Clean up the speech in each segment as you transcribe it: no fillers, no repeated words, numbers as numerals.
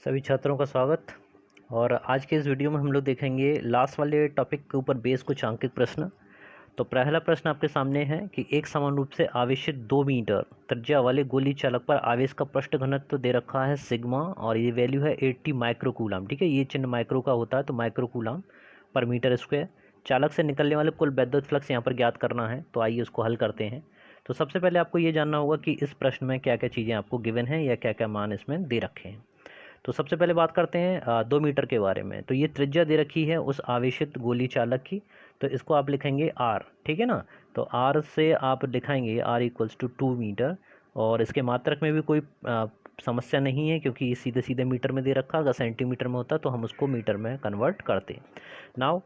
सभी छात्रों का स्वागत। और आज के इस वीडियो में हम लोग देखेंगे लास्ट वाले टॉपिक के ऊपर बेस कुछ अंकित प्रश्न। तो पहला प्रश्न आपके सामने है कि एक समान रूप से आवेशित 2 मीटर त्रिज्या वाले गोली चालक पर आवेश का पृष्ठ घनत्व तो दे रखा है सिग्मा और ये वैल्यू है 80 माइक्रोकूलम। ठीक है, ये चिन्ह माइक्रो का होता है तो माइक्रोकूलम पर मीटर स्क्वायर। चालक से निकलने वाले कुल वैद्युत फ्लक्स यहाँ पर ज्ञात करना है, तो आइए उसको हल करते हैं। तो सबसे पहले आपको ये जानना होगा कि इस प्रश्न में क्या क्या चीज़ें आपको गिवन हैं या क्या क्या मान इसमें दे रखे हैं। तो सबसे पहले बात करते हैं 2 मीटर के बारे में। तो ये त्रिज्या दे रखी है उस आवेशित गोली चालक की, तो इसको आप लिखेंगे आर। ठीक है ना, तो आर से आप दिखाएंगे आर इक्वल्स टू 2 मीटर। और इसके मात्रक में भी कोई समस्या नहीं है क्योंकि ये सीधे सीधे मीटर में दे रखा। अगर सेंटीमीटर में होता तो हम उसको मीटर में कन्वर्ट करते। नाउ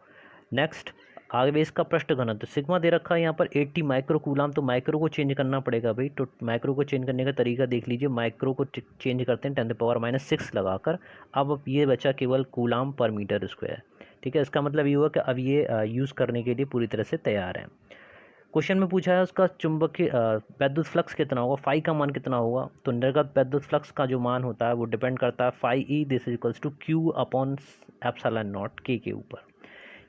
नेक्स्ट, आवेश का पृष्ठ घनत्व सिग्मा दे रखा है यहाँ पर 80 माइक्रोकूलम। तो माइक्रो को चेंज करना पड़ेगा भाई। तो माइक्रो को चेंज करने का तरीका देख लीजिए। माइक्रो को चेंज करते हैं 10⁻⁻6 लगाकर। अब ये बचा केवल कूलम पर मीटर स्क्वायर। ठीक है, इसका मतलब ये हुआ कि अब ये यूज़ करने के लिए पूरी तरह से तैयार है। क्वेश्चन में पूछा है उसका चुंबकीय वैद्युत फ्लक्स कितना होगा, फाई का मान कितना होगा। तो निर्गत वैद्युत फ्लक्स का जो मान होता है वो डिपेंड करता है phi E this is equals to Q upon epsilon not के ऊपर।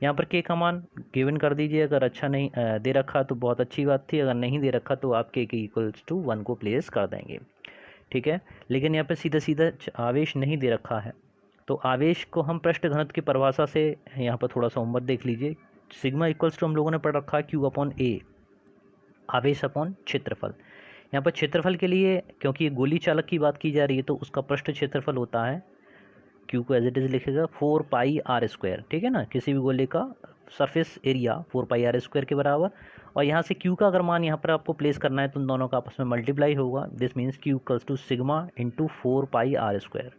यहाँ पर के का मान गिवन कर दीजिए। अगर अच्छा नहीं दे रखा तो बहुत अच्छी बात थी, अगर नहीं दे रखा तो आप के इक्वल्स टू 1 को प्लेस कर देंगे। ठीक है, लेकिन यहाँ पे सीधा सीधा आवेश नहीं दे रखा है, तो आवेश को हम पृष्ठ घनत्व की परिभाषा से यहाँ पर थोड़ा सा होमवर्क देख लीजिए। सिग्मा इक्वल्स टू हम लोगों ने पढ़ रखा है क्यू अपॉन ए, आवेश अपॉन क्षेत्रफल। यहाँ पर क्षेत्रफल के लिए क्योंकि ये गोली चालक की बात की जा रही है तो उसका पृष्ठ क्षेत्रफल होता है, क्यू को एज इट इज़ लिखेगा 4 पाई आर स्क्वायर। ठीक है ना, किसी भी गोले का surface area 4 pi R square के बराबर। और यहाँ से क्यू का अगर मान यहाँ पर आपको प्लेस करना है तो उन दोनों का आपस में मल्टीप्लाई होगा। This means Q equals to sigma into 4 pi R square.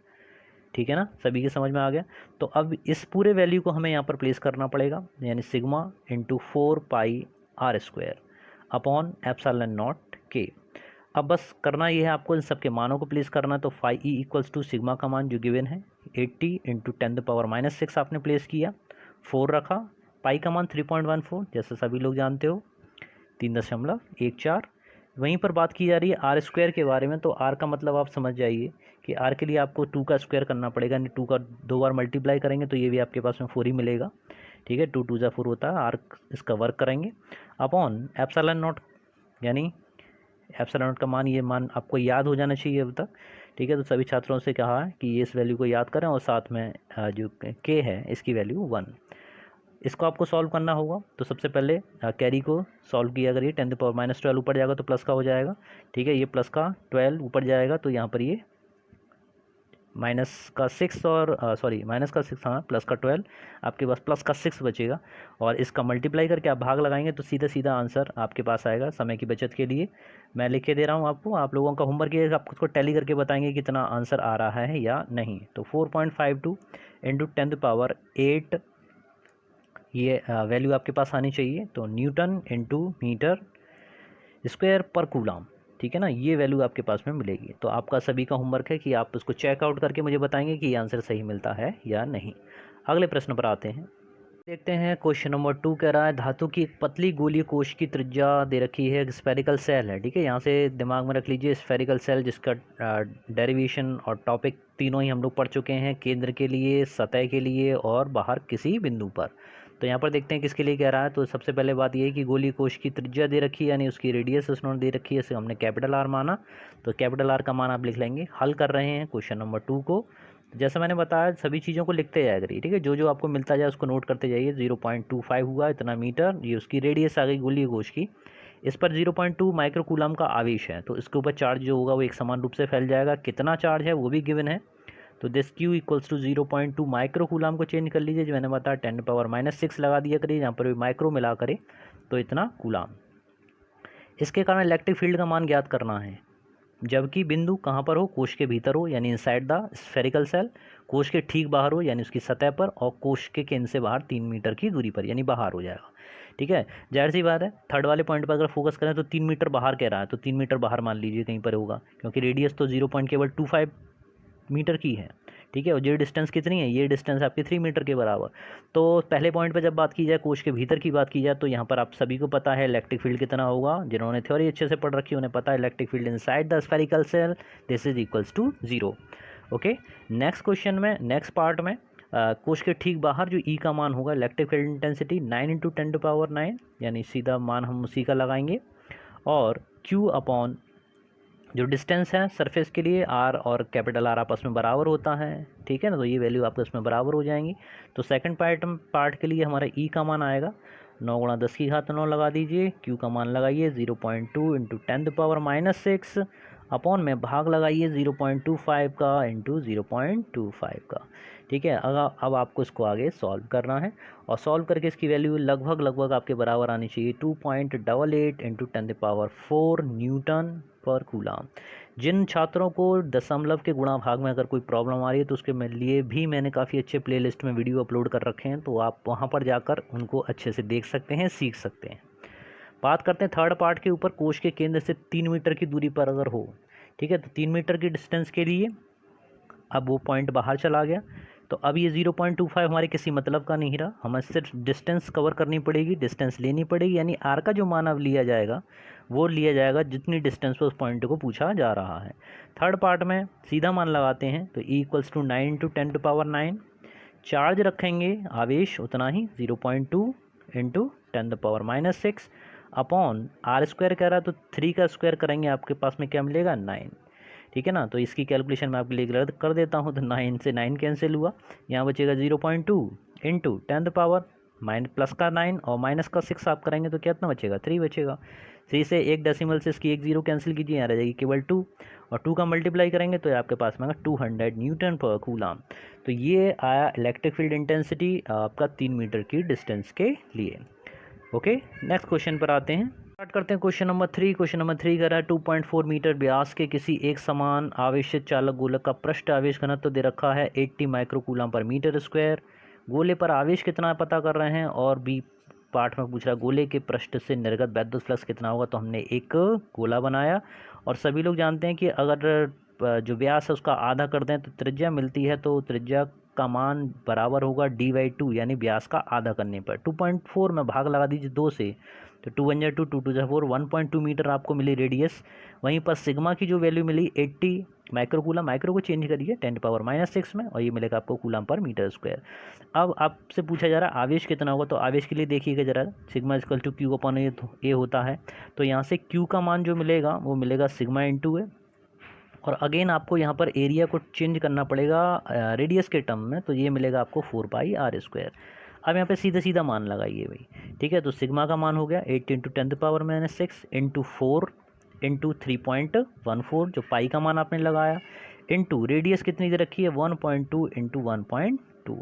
ठीक है ना, सभी के समझ में आ गया। तो अब इस पूरे वैल्यू को हमें यहाँ पर प्लेस करना पड़ेगा, यानी sigma into 4 pi R square upon epsilon not के। अब बस करना ये है, आपको इन सब के मानों को प्लेस करना है। तो phi E equals to sigma का मान जो गिवन है 80 इंटू 10⁻⁻6 आपने प्लेस किया, 4 रखा। पाई का मान 3.14 जैसे सभी लोग जानते हो 3.14। वहीं पर बात की जा रही है आर स्क्वायर के बारे में। तो आर का मतलब आप समझ जाइए कि आर के लिए आपको 2 का स्क्वायर करना पड़ेगा, यानी 2 का 2 बार मल्टीप्लाई करेंगे तो ये भी आपके पास में 4 ही मिलेगा। ठीक है, 2 2 जा 4 होता है, आर इसका वर्क करेंगे अपॉन एप्सिलॉन नॉट, यानी एप्सिलॉन नॉट का मान, ये मान आपको याद हो जाना चाहिए अब तक। ठीक है, तो सभी छात्रों से कहा है कि ये इस वैल्यू को याद करें और साथ में जो के है इसकी वैल्यू 1। इसको आपको सॉल्व करना होगा। तो सबसे पहले कैरी को सॉल्व किया करिए। 10⁻⁻12 ऊपर जाएगा तो प्लस का हो जाएगा। ठीक है, ये प्लस का 12 ऊपर जाएगा तो यहाँ पर ये माइनस का 6 और माइनस का 6, हाँ प्लस का 12, आपके पास प्लस का 6 बचेगा। और इसका मल्टीप्लाई करके आप भाग लगाएंगे तो सीधा सीधा आंसर आपके पास आएगा। समय की बचत के लिए मैं लिख के दे रहा हूँ आपको, आप लोगों का होमवर्क ये आप खुद को टैली करके बताएंगे कितना आंसर आ रहा है या नहीं। तो 4.52 इंटू 10⁸ ये वैल्यू आपके पास आनी चाहिए। तो न्यूटन इंटू मीटर स्क्वायर पर कूलम। ठीक है ना, ये वैल्यू आपके पास में मिलेगी। तो आपका सभी का होमवर्क है कि आप उसको चेकआउट करके मुझे बताएंगे कि ये आंसर सही मिलता है या नहीं। अगले प्रश्न पर आते हैं, देखते हैं। क्वेश्चन नंबर 2 कह रहा है धातु की एक पतली गोलीय कोश की त्रिज्या दे रखी है, स्फेरिकल सेल है। ठीक है, यहाँ से दिमाग में रख लीजिए स्फेरिकल सेल, जिसका डेरिवेशन और टॉपिक तीनों ही हम लोग पढ़ चुके हैं, केंद्र के लिए, सतह के लिए और बाहर किसी बिंदु पर। तो यहाँ पर देखते हैं किसके लिए कह रहा है। तो सबसे पहले बात ये है कि गोलीय कोश की त्रिज्या दे रखी है, यानी उसकी रेडियस उन्होंने दे रखी है, इसे हमने कैपिटल आर माना। तो कैपिटल आर का मान आप लिख लेंगे। हल कर रहे हैं क्वेश्चन नंबर 2 को। जैसा मैंने बताया सभी चीज़ों को लिखते जाया करिए। ठीक है, जो जो आपको मिलता जाए उसको नोट करते जाइए। 0.25 हुआ इतना मीटर, ये उसकी रेडियस आ गई गोलीय कोश की। इस पर 0.2 माइक्रोकूलम का आवेश है, तो इसके ऊपर चार्ज जो होगा वो एक समान रूप से फैल जाएगा। कितना चार्ज है वो भी गिवन है। तो this Q equals to 0.2 microcoulomb को चेंज कर लीजिए, जो मैंने बताया 10⁻⁻6 लगा दिया करिए, यहाँ पर भी माइक्रो मिला करे तो इतना कूलम। इसके कारण इलेक्ट्रिक फील्ड का मान ज्ञात करना है, जबकि बिंदु कहाँ पर हो, कोश के भीतर हो यानी इनसाइड द स्फेरिकल सेल, कोश के ठीक बाहर हो यानी उसकी सतह पर, और कोश के केंद्र से बाहर 3 मीटर की दूरी पर यानी बाहर हो जाएगा। ठीक है, जाहिर सी बात है थर्ड वाले पॉइंट पर अगर फोकस करें तो 3 मीटर बाहर कह रहा है, तो 3 मीटर बाहर मान लीजिए कहीं पर होगा, क्योंकि रेडियस तो 0.25 मीटर की है। ठीक है, और ये डिस्टेंस कितनी है, ये डिस्टेंस आपकी 3 मीटर के बराबर। तो पहले पॉइंट पे जब बात की जाए कोश के भीतर की बात की जाए तो यहाँ पर आप सभी को पता है इलेक्ट्रिक फील्ड कितना होगा। जिन्होंने थ्योरी अच्छे से पढ़ रखी है उन्हें पता है electric field inside the spherical shell this is equals to 0। Okay, next question में, नेक्स्ट पार्ट में कोश के ठीक बाहर जो ई का मान होगा इलेक्ट्रिक फील्ड इंटेंसिटी 9 × 10⁹, यानी सीधा मान हम उसी का लगाएंगे, और क्यू अपॉन जो डिस्टेंस है सरफेस के लिए आर और कैपिटल आर आपस में बराबर होता है, ठीक है ना, तो ये वैल्यू आपको इसमें बराबर हो जाएंगी। तो सेकंड पार्ट के लिए हमारा ई का मान आएगा 9 × 10⁹ लगा दीजिए, क्यू का मान लगाइए 0.2 × 10⁻⁶ अपॉन में भाग लगाइए 0.25 का इंटू 0.25 का, ठीक है। अब आपको इसको आगे सॉल्व करना है, और सॉल्व करके इसकी वैल्यू लगभग आपके बराबर आनी चाहिए 2.88 × 10⁴ न्यूटन पर कूलम। जिन छात्रों को दशमलव के गुणा भाग में अगर कोई प्रॉब्लम आ रही है तो उसके लिए भी मैंने काफ़ी अच्छे प्लेलिस्ट में वीडियो अपलोड कर रखे हैं, तो आप वहां पर जाकर उनको अच्छे से देख सकते हैं, सीख सकते हैं। बात करते हैं थर्ड पार्ट के ऊपर। कोश के केंद्र से 3 मीटर की दूरी पर अगर हो, ठीक है, तो 3 मीटर की डिस्टेंस के लिए अब वो पॉइंट बाहर चला गया, तो अब ये 0.25 हमारे किसी मतलब का नहीं रहा, हमें सिर्फ डिस्टेंस कवर करनी पड़ेगी, डिस्टेंस लेनी पड़ेगी, यानी आर का जो मान अब लिया जाएगा वो लिया जाएगा जितनी डिस्टेंस पर उस पॉइंट को पूछा जा रहा है। थर्ड पार्ट में सीधा मान लगाते हैं, तो E = 9 × 10⁹, चार्ज रखेंगे आवेश उतना ही 0.2 × 10⁻⁶ अपॉन R² कह रहा है तो 3 का स्क्वायर करेंगे, आपके पास में क्या मिलेगा 9, ठीक है ना। तो इसकी कैलकुलेशन मैं आपके लिए कर देता हूँ, तो 9 से 9 कैंसिल हुआ, यहाँ बचेगा 0.2 × 10⁻⁻ प्लस का 9 और माइनस का 6 आप करेंगे तो कितना बचेगा 3 बचेगा। 3 से एक डेसिमल से इसकी एक जीरो कैंसिल कीजिए, यहाँ रह जाएगी केवल 2, और 2 का मल्टीप्लाई करेंगे तो आपके पास में 200 न्यूटन पर कूलम। तो ये आया इलेक्ट्रिक फील्ड इंटेंसिटी आपका 3 मीटर की डिस्टेंस के लिए। ओके, नेक्स्ट क्वेश्चन पर आते हैं, स्टार्ट करते हैं क्वेश्चन नंबर 3। क्वेश्चन नंबर 3 कह रहा है 2.4 मीटर व्यास के किसी एक समान आवेशित चालक गोलक का पृष्ठ आवेश घनत्व दे रखा है 80 माइक्रोकूलम पर मीटर स्क्वायर। गोले पर आवेश कितना पता कर रहे हैं, और बी पार्ट में पूछ रहा है गोले के पृष्ठ से निर्गत विद्युत फ्लक्स कितना होगा। तो हमने एक गोला बनाया, और सभी लोग जानते हैं कि अगर जो व्यास है उसका आधा कर दें तो त्रिज्या मिलती है, तो त्रिज्या का मान बराबर होगा d/2, यानी व्यास का आधा करने पर 2.4 में भाग लगा दीजिए 2 से, तो 2 × 2 2 × 4 1.2 मीटर आपको मिली रेडियस। वहीं पर सिग्मा की जो वैल्यू मिली 80 माइक्रोकूलम, माइक्रो को चेंज करिए 10⁻⁶ में, और ये मिलेगा आपको कूलम पर मीटर स्क्वायर। अब आपसे पूछा जा रहा है आवेश कितना होगा, तो आवेश के लिए देखिएगा जरा, सिग्मा = Q/A होता है, तो यहाँ से Q का मान जो मिलेगा वो मिलेगा सिग्मा × A, और अगेन आपको यहाँ पर एरिया को चेंज करना पड़ेगा रेडियस के टर्म में, तो ये मिलेगा आपको 4πr²। अब यहाँ पे सीधा मान लगाइए भाई, ठीक है। तो सिग्मा का मान हो गया 8 × 10⁻⁻6 इंटू 4 इंटू 3.14, जो पाई का मान आपने लगाया, इंटू रेडियस कितनी दे रखी है 1.2 इंटू 1.2,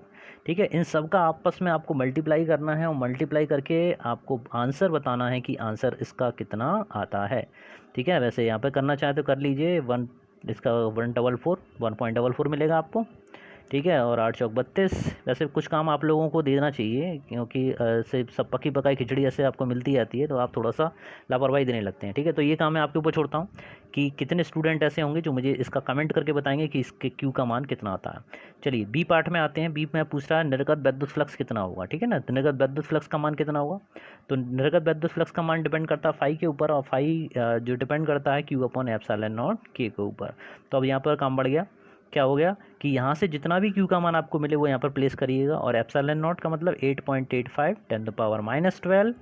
ठीक है। इन सब का आपस में आपको मल्टीप्लाई करना है, और मल्टीप्लाई करके आपको आंसर बताना है कि आंसर इसका कितना आता है, ठीक है। वैसे यहाँ पे करना चाहे तो कर लीजिए, इसका 144 मिलेगा आपको, ठीक है, और 8 चौक 32। वैसे कुछ काम आप लोगों को देना चाहिए, क्योंकि से सब पकी पकाई खिचड़ी ऐसे आपको मिलती आती है, तो आप थोड़ा सा लापरवाही देने लगते हैं, ठीक है। तो ये काम मैं आपके ऊपर छोड़ता हूँ कि कितने स्टूडेंट ऐसे होंगे जो मुझे इसका कमेंट करके बताएंगे कि इसके क्यू का मान कितना आता है। चलिए बी पार्ट में आते हैं। बी में पूछ रहा है निर्गत विद्युत फ्लक्स कितना होगा, ठीक है ना। तो निर्गत विद्युत फ्लक्स का मान कितना होगा, तो निर्गत विद्युत फ्लक्स का मान डिपेंड करता है फाई के ऊपर, और फाई जो डिपेंड करता है Q/ε0 के ऊपर। तो अब यहाँ पर काम बढ़ गया, क्या हो गया कि यहाँ से जितना भी Q का मान आपको मिले वो यहाँ पर प्लेस करिएगा, और ε0 का मतलब 8.85 10⁻12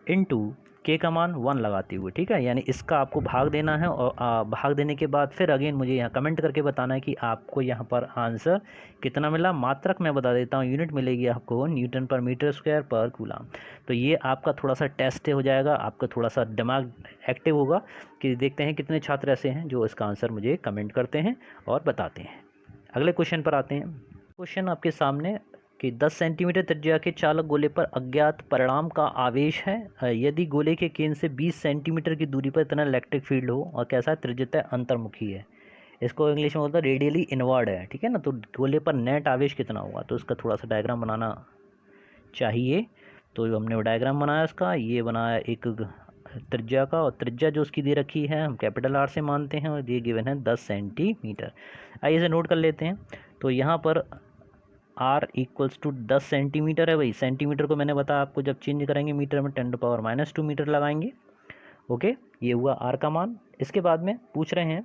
इंटू K का मान 1 लगाते हुए, ठीक है। यानी इसका आपको भाग देना है, और भाग देने के बाद फिर अगेन मुझे यहाँ कमेंट करके बताना है कि आपको यहाँ पर आंसर कितना मिला। मात्रक मैं बता देता हूँ, यूनिट मिलेगी आपको न्यूटन पर मीटर स्क्वायर पर कूलम। तो ये आपका थोड़ा सा टेस्ट हो जाएगा, आपका थोड़ा सा दिमाग एक्टिव होगा कि देखते हैं कितने छात्र ऐसे हैं जो इसका आंसर मुझे कमेंट करते हैं और बताते हैं। अगले क्वेश्चन पर आते हैं। क्वेश्चन आपके सामने कि 10 सेंटीमीटर त्रिज्या के चालक गोले पर अज्ञात परिमाण का आवेश है, यदि गोले के केंद्र से 20 सेंटीमीटर की दूरी पर इतना इलेक्ट्रिक फील्ड हो, और कैसा त्रिज्यता अंतर्मुखी है, इसको इंग्लिश में बोलता है रेडियली इनवर्ड है, ठीक है ना। तो गोले पर नेट आवेश कितना होगा, तो इसका थोड़ा सा डायग्राम बनाना चाहिए। तो हमने वो डायग्राम बनाया इसका, ये बनाया एक त्रिज्या का, और त्रिज्या जो उसकी दे रखी है हम कैपिटल R से मानते हैं, और ये गिवन है 10 सेंटीमीटर। आइए इसे नोट कर लेते हैं। तो यहाँ पर R = 10 सेंटीमीटर है भाई, सेंटीमीटर को मैंने बताया आपको जब चेंज करेंगे मीटर में 10⁻⁻2 मीटर लगाएंगे। ओके, ये हुआ R का मान। इसके बाद में पूछ रहे हैं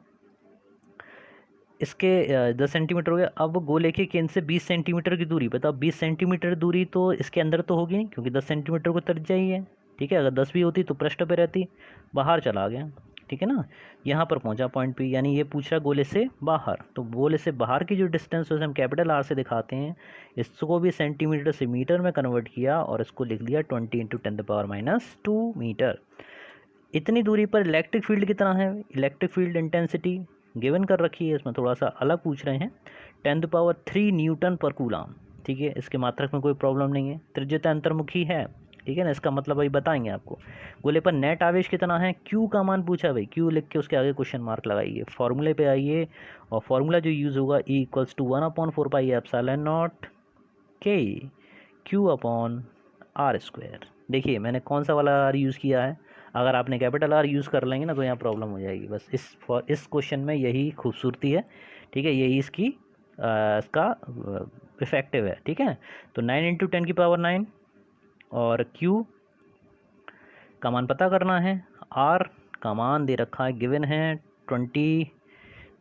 इसके 10 सेंटीमीटर हो गया। अब गोले के केंद्र से 20 सेंटीमीटर की दूरी, बताओ 20 सेंटीमीटर दूरी तो इसके अंदर तो होगी नहीं, क्योंकि 10 सेंटीमीटर को त्रिज्या ही है। ठीक है, अगर 10 भी होती तो पृष्ठ पे रहती, बाहर चला गया। ठीक है ना, यहाँ पर पहुँचा पॉइंट पे, यानी ये पूछ रहा गोले से बाहर। तो गोले से बाहर की जो डिस्टेंस है उसे हम कैपिटल आर से दिखाते हैं। इसको भी सेंटीमीटर से मीटर में कन्वर्ट किया और इसको लिख दिया 20 × 10⁻² मीटर। इतनी दूरी पर इलेक्ट्रिक फील्ड कितना है, इलेक्ट्रिक फील्ड इंटेंसिटी गिवन कर रखी है, इसमें थोड़ा सा अलग पूछ रहे हैं, 10³ न्यूटन पर कूलाम। ठीक है, इसके मात्रक में कोई प्रॉब्लम नहीं है, त्रिज्यता अंतर्मुखी है। ठीक है ना, इसका मतलब अभी बताएंगे आपको। गोले पर नेट आवेश कितना है, क्यू का मान पूछा भाई, क्यू लिख के उसके आगे क्वेश्चन मार्क लगाइए, फॉर्मूले पे आइए और फॉर्मूला जो यूज़ होगा E = 1/4πε0 K Q/r²। देखिए मैंने कौन सा वाला आर यूज़ किया है, अगर आपने कैपिटल आर यूज़ कर लेंगे ना तो यहाँ प्रॉब्लम हो जाएगी। बस इस क्वेश्चन में यही खूबसूरती है। ठीक है, यही इसका इफेक्टिव है। ठीक है, तो 9 × 10⁹ और Q का मान पता करना है, R का मान दे रखा है, गिवन है 20,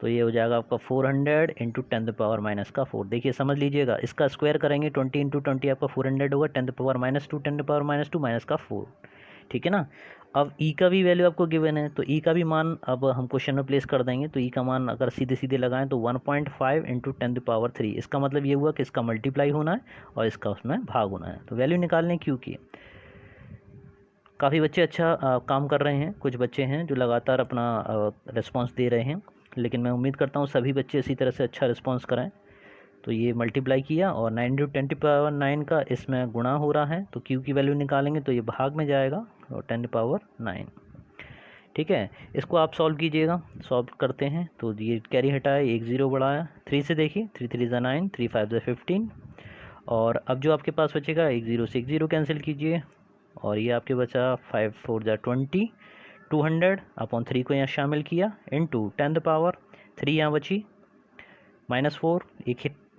तो ये हो जाएगा आपका 400 × 10⁻⁴। देखिए समझ लीजिएगा, इसका स्क्वायर करेंगे 20 × 20 आपका 400 होगा, 10⁻², 10⁻² -4। ठीक है ना, अब E का भी वैल्यू आपको गिवन है, तो E का भी मान अब हम क्वेश्चन में प्लेस कर देंगे। तो E का मान अगर सीधे सीधे लगाएं तो 1.5 × 10⁻3। इसका मतलब ये हुआ कि इसका मल्टीप्लाई होना है और इसका उसमें भाग होना है। तो वैल्यू निकालने Q की। काफ़ी बच्चे अच्छा काम कर रहे हैं, कुछ बच्चे हैं जो लगातार अपना रिस्पॉन्स दे रहे हैं, लेकिन मैं उम्मीद करता हूँ सभी बच्चे इसी तरह से अच्छा रिस्पॉन्स कराएं। तो ये मल्टीप्लाई किया और 9 × 10⁹ का इसमें गुणा हो रहा है, तो Q की वैल्यू निकालेंगे तो ये भाग में जाएगा और 10⁹। ठीक है, इसको आप सॉल्व कीजिएगा, सॉल्व करते हैं तो ये कैरी हटाए, 1 0 बढ़ाया, 3 से देखिए, 3 3 = 9, 3 5 = 15, और अब जो आपके पास बचेगा 1 0 से 1 0 कैंसिल कीजिए, और ये आपके बचा 5 4 = 20, 200/3 को यहाँ शामिल किया, इंटू 10⁻3 यहाँ बची, -4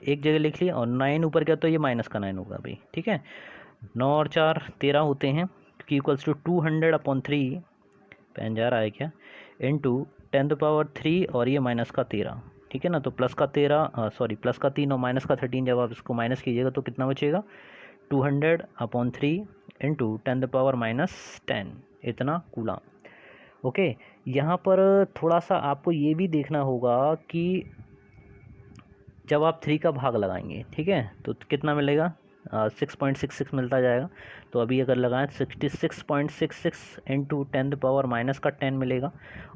एक जगह लिख लिया, और 9 ऊपर गया तो ये माइनस का 9 होगा भाई। ठीक है, 9 और 4 13 होते हैं, Q = 200/3 पेन जा रहा है क्या, इंटू 10⁻3 और ये माइनस का 13। ठीक है ना, तो प्लस का 3 और माइनस का 13, जब आप इसको माइनस कीजिएगा तो कितना बचेगा, 200/3 इंटू 10⁻−10, इतना कूलाम। ओके, यहाँ पर थोड़ा सा आपको ये भी देखना होगा कि जब आप 3 का भाग लगाएंगे, ठीक है, तो कितना मिलेगा, 6.66 मिलता जाएगा। तो अभी अगर लगाएं 66.66 इंटू 10⁻−10 मिलेगा,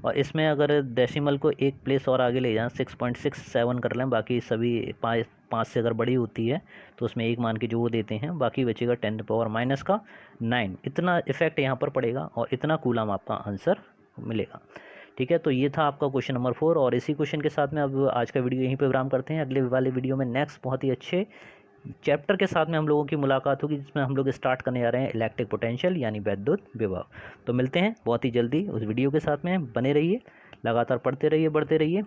और इसमें अगर डेसिमल को एक प्लेस और आगे ले जाएं 6.67 कर लें, बाकी सभी 5 से अगर बड़ी होती है तो उसमें एक मान के जो वो देते हैं, बाकी बचेगा 10⁻−9। इतना इफेक्ट यहाँ पर पड़ेगा और इतना कूलाम आपका आंसर मिलेगा। ठीक है, तो ये था आपका क्वेश्चन नंबर 4, और इसी क्वेश्चन के साथ में अब आज का वीडियो यहीं पे विराम करते हैं। अगले वाले वीडियो में नेक्स्ट बहुत ही अच्छे चैप्टर के साथ में हम लोगों की मुलाकात होगी, जिसमें हम लोग स्टार्ट करने जा रहे हैं इलेक्ट्रिक पोटेंशियल यानी वैद्युत विभव। तो मिलते हैं बहुत ही जल्दी उस वीडियो के साथ में, बने रहिए, लगातार पढ़ते रहिए, बढ़ते रहिए।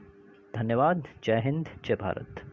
धन्यवाद, जय हिंद, जय भारत।